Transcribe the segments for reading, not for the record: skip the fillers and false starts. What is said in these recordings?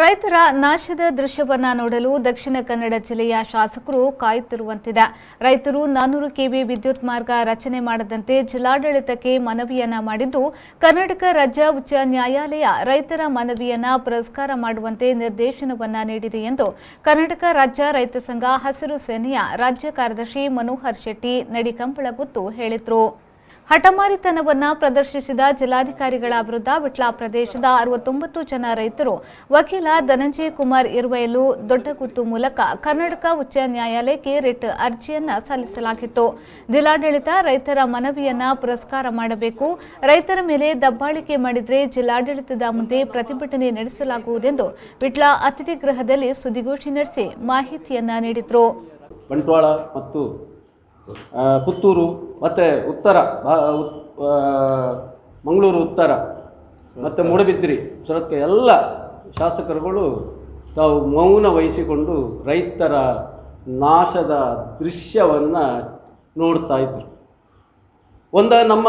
ರೈತರ ನಾಶದ ದೃಶ್ಯವನ್ನ ನೋಡಲು ದಕ್ಷಿಣ ಕನ್ನಡ ಜಿಲ್ಲೆಯ ಶಾಸಕರು ಕಾಯುತ್ತಿರುವಂತಿದೆ. ರೈತರು 400 ಕೆವಿ ವಿದ್ಯುತ್ ಮಾರ್ಗ ರಚನೆ ಮಾಡದಂತೆ ಜಿಲ್ಲಾಡಳಿತಕ್ಕೆ ಮನವಿಯನ್ನ ಮಾಡಿದ್ದು, ಕರ್ನಾಟಕ ರಾಜ್ಯ ಉಚ್ಚ ನ್ಯಾಯಾಲಯ ರೈತರ ಮನವಿಯನ್ನ ಪುರಸ್ಕಾರ ಮಾಡುವಂತೆ ನಿರ್ದೇಶನವನ್ನ ನೀಡಿದೆ ಎಂದು ಕರ್ನಾಟಕ ರಾಜ್ಯ ರೈತ ಸಂಘ ಹಸಿರು ಸೇನೆಯ ರಾಜ್ಯ ಕಾರ್ಯದರ್ಶಿ ಮನೋಹರ್ ಶೆಟ್ಟಿ ನಡಿಕಂಬಳಗುತ್ತು ಹೇಳಿದರು. ಹಠಮಾರಿತನವನ್ನ ಪ್ರದರ್ಶಿಸಿದ ಜಿಲ್ಲಾಧಿಕಾರಿಗಳ ವಿರುದ್ಧ ವಿಟ್ಲ ಪ್ರದೇಶದ 69 ಜನ ರೈತರು ವಕೀಲ ಧನಂಜಯ ಕುಮಾರ್ ಇರುವೆಯಲು ದೊಡ್ಡಗುತ್ತು ಮೂಲಕ ಕರ್ನಾಟಕ ಉಚ್ಚ ನ್ಯಾಯಾಲಯಕ್ಕೆ ರಿಟ್ ಅರ್ಜಿಯನ್ನ ಸಲ್ಲಿಸಲಾಗಿತ್ತು. ಜಿಲ್ಲಾಡಳಿತ ರೈತರ ಮನವಿಯನ್ನ ಪುರಸ್ಕಾರ ಮಾಡಬೇಕು, ರೈತರ ಮೇಲೆ ದಬ್ಬಾಳಿಕೆ ಮಾಡಿದರೆ ಜಿಲ್ಲಾಡಳಿತದ ಮುಂದೆ ಪ್ರತಿಭಟನೆ ನಡೆಸಲಾಗುವುದೆಂದು ವಿಟ್ಲ ಅತಿಥಿ ಗೃಹದಲ್ಲಿ ಸುದ್ದಿಗೋಷ್ಠಿ ನಡೆಸಿ ಮಾಹಿತಿಯನ್ನ ನೀಡಿದರು. ಬಂಟ್ವಾಳ ಮತ್ತು ಪುತ್ತೂರು ಮತ್ತು ಉತ್ತರ ಮಂಗಳೂರು ಉತ್ತರ ಮತ್ತು ಮೂಡಬಿದ್ರಿ ಸುರತ್ಕಲ್ ಎಲ್ಲ ಶಾಸಕರುಗಳು ತಾವು ಮೌನ ವಹಿಸಿಕೊಂಡು ರೈತರ ನಾಶದ ದೃಶ್ಯವನ್ನು ನೋಡ್ತಾ ಇದ್ದರು. ನಮ್ಮ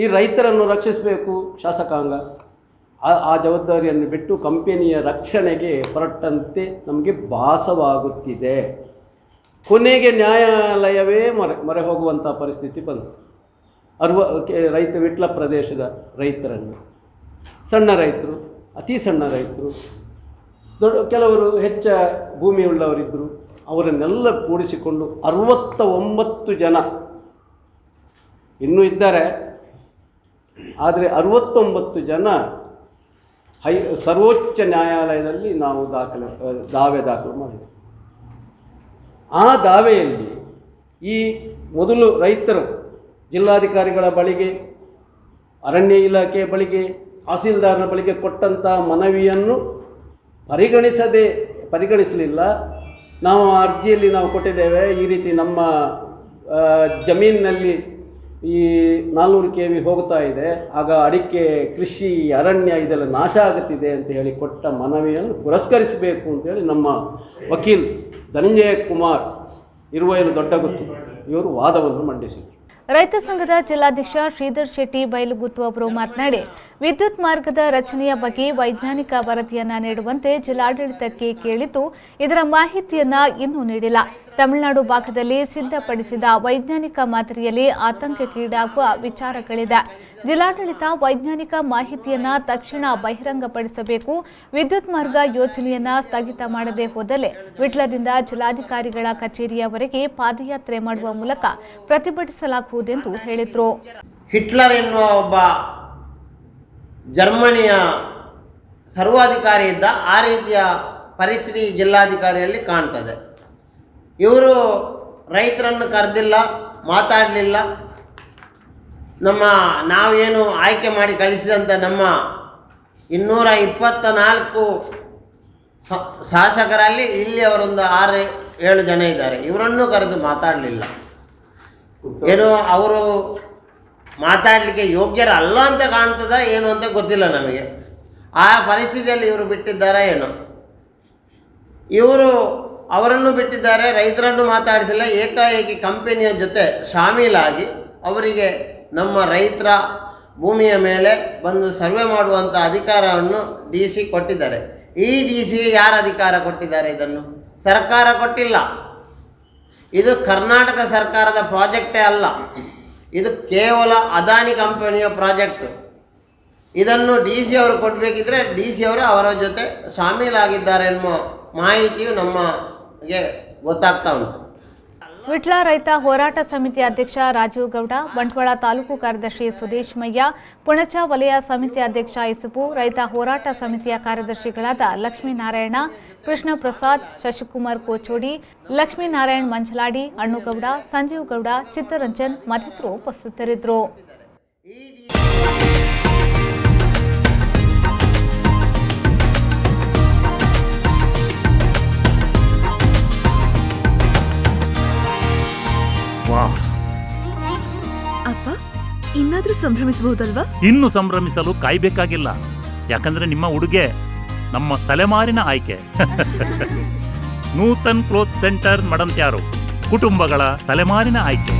ಈ ರೈತರನ್ನು ರಕ್ಷಿಸಬೇಕು ಶಾಸಕಾಂಗ, ಆ ಜವಾಬ್ದಾರಿಯನ್ನು ಬಿಟ್ಟು ಕಂಪನಿಯ ರಕ್ಷಣೆಗೆ ಹೊರಟಂತೆ ನಮಗೆ ಭಾಸವಾಗುತ್ತಿದೆ. ಕೊನೆಗೆ ನ್ಯಾಯಾಲಯವೇ ಮೊರೆ ಹೋಗುವಂಥ ಪರಿಸ್ಥಿತಿ ಬಂತು. ರೈತ ವಿಟ್ಲ ಪ್ರದೇಶದ ರೈತರನ್ನು, ಸಣ್ಣ ರೈತರು, ಅತಿ ಸಣ್ಣ ರೈತರು, ಕೆಲವರು ಹೆಚ್ಚ ಭೂಮಿಯುಳ್ಳವರಿದ್ದರು, ಅವರನ್ನೆಲ್ಲ ಕೂಡಿಸಿಕೊಂಡು 69 ಜನ ಇನ್ನೂ ಇದ್ದಾರೆ. ಆದರೆ 69 ಜನ ಸರ್ವೋಚ್ಚ ನ್ಯಾಯಾಲಯದಲ್ಲಿ ನಾವು ದಾವೆ ದಾಖಲು ಮಾಡಿದ್ದೇವೆ. ಆ ದಾವೆಯಲ್ಲಿ ಈ ಮೊದಲು ರೈತರು ಜಿಲ್ಲಾಧಿಕಾರಿಗಳ ಬಳಿಗೆ, ಅರಣ್ಯ ಇಲಾಖೆಯ ಬಳಿಗೆ, ತಹಸೀಲ್ದಾರರ ಬಳಿಗೆ ಕೊಟ್ಟಂಥ ಮನವಿಯನ್ನು ಪರಿಗಣಿಸಲಿಲ್ಲ. ನಾವು ಅರ್ಜಿಯಲ್ಲಿ ನಾವು ಕೊಟ್ಟಿದ್ದೇವೆ, ಈ ರೀತಿ ನಮ್ಮ ಜಮೀನಿನಲ್ಲಿ ಈ 400 ಕೆವಿ ಹೋಗ್ತಾ ಇದೆ, ಆಗ ಅಡಿಕೆ, ಕೃಷಿ, ಅರಣ್ಯ ಇದೆಲ್ಲ ನಾಶ ಆಗುತ್ತಿದೆ ಅಂತ ಹೇಳಿ ಕೊಟ್ಟ ಮನವಿಯನ್ನು ಪುರಸ್ಕರಿಸಬೇಕು ಅಂತೇಳಿ ನಮ್ಮ ವಕೀಲ್ ಧನಂಜಯ ಕುಮಾರ್ ಇರುವೆಯಲು ದೊಡ್ಡಗುತ್ತು ಇವರು ವಾದವನ್ನು ಮಂಡಿಸಿದರು. ರೈತ ಸಂಘದ ಜಿಲ್ಲಾಧ್ಯಕ್ಷ ಶ್ರೀಧರ್ ಶೆಟ್ಟಿ ಬೈಲುಗುತ್ತು ಅವರು ಮಾತನಾಡಿ, ವಿದ್ಯುತ್ ಮಾರ್ಗದ ರಚನೆಯ ಬಗ್ಗೆ ವೈಜ್ಞಾನಿಕ ವರದಿಯನ್ನ ನೀಡುವಂತೆ ಜಿಲ್ಲಾಡಳಿತಕ್ಕೆ ಕೇಳಿದ್ದು, ಇದರ ಮಾಹಿತಿಯನ್ನ ಇನ್ನೂ ನೀಡಿಲ್ಲ. ತಮಿಳುನಾಡು ಭಾಗದಲ್ಲಿ ಸಿದ್ಧಪಡಿಸಿದ ವೈಜ್ಞಾನಿಕ ಮಾದರಿಯಲ್ಲಿ ಆತಂಕಕ್ಕೀಡಾಗುವ ವಿಚಾರಗಳಿದೆ. ಜಿಲ್ಲಾಡಳಿತ ವೈಜ್ಞಾನಿಕ ಮಾಹಿತಿಯನ್ನ ತಕ್ಷಣ ಬಹಿರಂಗಪಡಿಸಬೇಕು. ವಿದ್ಯುತ್ ಮಾರ್ಗ ಯೋಜನೆಯನ್ನ ಸ್ಥಗಿತ ಮಾಡದೆ ಹೋದಲ್ಲಿ ವಿಟ್ಲದಿಂದ ಜಿಲ್ಲಾಧಿಕಾರಿಗಳ ಕಚೇರಿಯವರೆಗೆ ಪಾದಯಾತ್ರೆ ಮಾಡುವ ಮೂಲಕ ಪ್ರತಿಭಟಿಸಲಾಗುವುದೆಂದು ಹೇಳಿದರು. ಹಿಟ್ಲರ್ ಎನ್ನುವ ಒಬ್ಬ ಜರ್ಮನಿಯ ಸರ್ವಾಧಿಕಾರಿ ಇದ್ದ, ಆ ರೀತಿಯ ಪರಿಸ್ಥಿತಿ ಜಿಲ್ಲಾಧಿಕಾರಿಯಲ್ಲಿ ಕಾಣ್ತದೆ. ಇವರು ರೈತರನ್ನು ಕರೆದಿಲ್ಲ, ಮಾತಾಡಲಿಲ್ಲ. ನಾವೇನು ಆಯ್ಕೆ ಮಾಡಿ ಕಳಿಸಿದಂಥ ನಮ್ಮ 224 ಶಾಸಕರಲ್ಲಿ ಇಲ್ಲಿ ಅವರೊಂದು 6-7 ಜನ ಇದ್ದಾರೆ. ಇವರನ್ನು ಕರೆದು ಮಾತಾಡಲಿಲ್ಲ. ಏನು ಅವರು ಮಾತಾಡಲಿಕ್ಕೆ ಯೋಗ್ಯರಲ್ಲ ಅಂತ ಕಾಣ್ತದ ಏನು ಅಂತ ಗೊತ್ತಿಲ್ಲ ನಮಗೆ. ಆ ಪರಿಸ್ಥಿತಿಯಲ್ಲಿ ಇವರು ಬಿಟ್ಟಿದ್ದಾರೆ ಏನೋ. ಇವರು ಅವರನ್ನು ಬಿಟ್ಟಿದ್ದಾರೆ, ರೈತರನ್ನು ಮಾತಾಡಿಸಿಲ್ಲ. ಏಕಾಏಕಿ ಕಂಪನಿಯ ಜೊತೆ ಶಾಮೀಲಾಗಿ ಅವರಿಗೆ ನಮ್ಮ ರೈತರ ಭೂಮಿಯ ಮೇಲೆ ಬಂದು ಸರ್ವೆ ಮಾಡುವಂಥ ಅಧಿಕಾರವನ್ನು DC ಕೊಟ್ಟಿದ್ದಾರೆ. ಈ DC ಯಾರು ಅಧಿಕಾರ ಕೊಟ್ಟಿದ್ದಾರೆ? ಇದನ್ನು ಸರ್ಕಾರ ಕೊಟ್ಟಿಲ್ಲ. ಇದು ಕರ್ನಾಟಕ ಸರ್ಕಾರದ ಪ್ರಾಜೆಕ್ಟೇ ಅಲ್ಲ, ಇದು ಕೇವಲ ಅದಾನಿ ಕಂಪನಿಯ ಪ್ರಾಜೆಕ್ಟ್. ಇದನ್ನು DC ಅವರು ಕೊಡಬೇಕಿದ್ರೆ DC ಅವರು ಅವರ ಜೊತೆ ಶಾಮೀಲಾಗಿದ್ದಾರೆ ಎನ್ನುವ ಮಾಹಿತಿಯು ನಮಗೆ ಗೊತ್ತಾಗ್ತಾ ಉಂಟು. ವಿಟ್ಲ ರೈತ ಹೋರಾಟ ಸಮಿತಿ ಅಧ್ಯಕ್ಷ ರಾಜೀವ್ ಗೌಡ, ಬಂಟ್ವಾಳ ತಾಲೂಕು ಕಾರ್ಯದರ್ಶಿ ಸುದೇಶ್ ಮಯ್ಯ, ಪುಣಚ ವಲಯ ಸಮಿತಿ ಅಧ್ಯಕ್ಷ ಇಸುಪು, ರೈತ ಹೋರಾಟ ಸಮಿತಿಯ ಕಾರ್ಯದರ್ಶಿಗಳಾದ ಲಕ್ಷ್ಮೀನಾರಾಯಣ, ಕೃಷ್ಣ ಪ್ರಸಾದ್, ಶಶಿಕುಮಾರ್ ಕೋಚೋಡಿ, ಲಕ್ಷ್ಮೀನಾರಾಯಣ್ ಮಂಜಲಾಡಿ, ಅಣ್ಣುಗೌಡ, ಸಂಜೀವ್ ಗೌಡ, ಚಿತ್ತರಂಜನ್ ಮತ್ತಿತರರು ಉಪಸ್ಥಿತರಿದ್ದರು. ಅಪ್ಪ, ಇನ್ನಾದ್ರೂ ಸಂಭ್ರಮಿಸಬಹುದಲ್ವಾ? ಇನ್ನು ಸಂಭ್ರಮಿಸಲು ಕಾಯ್ಬೇಕಾಗಿಲ್ಲ, ಯಾಕಂದ್ರೆ ನಿಮ್ಮ ಉಡುಗೆ ನಮ್ಮ ತಲೆಮಾರಿನ ಆಯ್ಕೆ. ನೂತನ್ ಕ್ಲೋತ್ ಸೆಂಟರ್ ಮಡಂತ್ಯಾರು, ಕುಟುಂಬಗಳ ತಲೆಮಾರಿನ ಆಯ್ಕೆ.